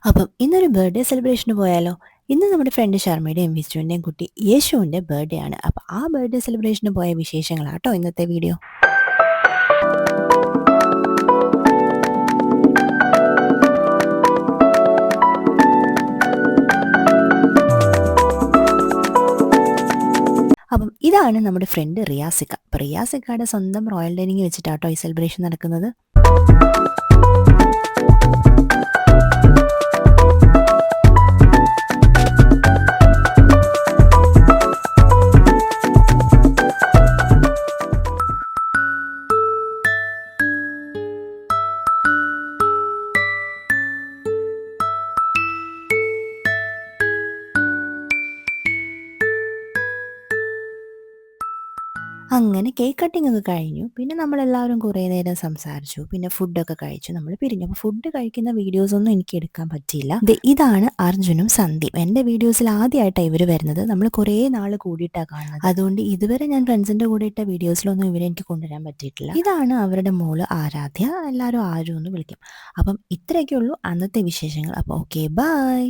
അപ്പം ഇന്നൊരു ബർത്ത്ഡേ സെലിബ്രേഷന് പോയാലോ? ഇന്ന് നമ്മുടെ ഫ്രണ്ട് ശർമ്മയുടെയും വിഷ്ണുവിൻ്റെയും കുട്ടി യേശുവിൻ്റെ ബർത്ത്ഡേ ആണ്. അപ്പോൾ ആ ബർത്ത്ഡേ സെലിബ്രേഷന് പോയ വിശേഷങ്ങളാട്ടോ ഇന്നത്തെ വീഡിയോ. അപ്പം ഇതാണ് നമ്മുടെ ഫ്രണ്ട് റിയാസിക്ക. അപ്പോൾ റിയാസിക്കയുടെ സ്വന്തം റോയൽ ഡൈനിങ് വെച്ചിട്ടാട്ടോ ഈ സെലിബ്രേഷൻ നടക്കുന്നത്. അങ്ങനെ കേക്ക് കട്ടിംഗ് ഒക്കെ കഴിഞ്ഞു. പിന്നെ നമ്മളെല്ലാവരും കുറേ നേരം സംസാരിച്ചു. പിന്നെ ഫുഡൊക്കെ കഴിച്ചു. നമ്മൾ പിരിഞ്ഞു. അപ്പോൾ ഫുഡ് കഴിക്കുന്ന വീഡിയോസൊന്നും എനിക്ക് എടുക്കാൻ പറ്റിയില്ല. ഇതാണ് അർജുനും സന്ധ്യയും. എൻ്റെ വീഡിയോസിൽ ആദ്യമായിട്ടാണ് ഇവർ വരുന്നത്. നമ്മൾ കുറേ നാൾ കൂടിയിട്ടാണ് കാണുന്നത്. അതുകൊണ്ട് ഇതുവരെ ഞാൻ ഫ്രണ്ട്സിൻ്റെ കൂടെ ഇട്ട വീഡിയോസിലൊന്നും ഇവരെ എനിക്ക് കൊണ്ടുവരാൻ പറ്റിയിട്ടില്ല. ഇതാണ് അവരുടെ മോള് ആരാധ്യ. എല്ലാവരും ആരും എന്ന് വിളിക്കും. അപ്പം ഇത്രയൊക്കെ ഉള്ളൂ അന്നത്തെ വിശേഷങ്ങൾ. അപ്പോൾ ഓക്കെ, ബൈ.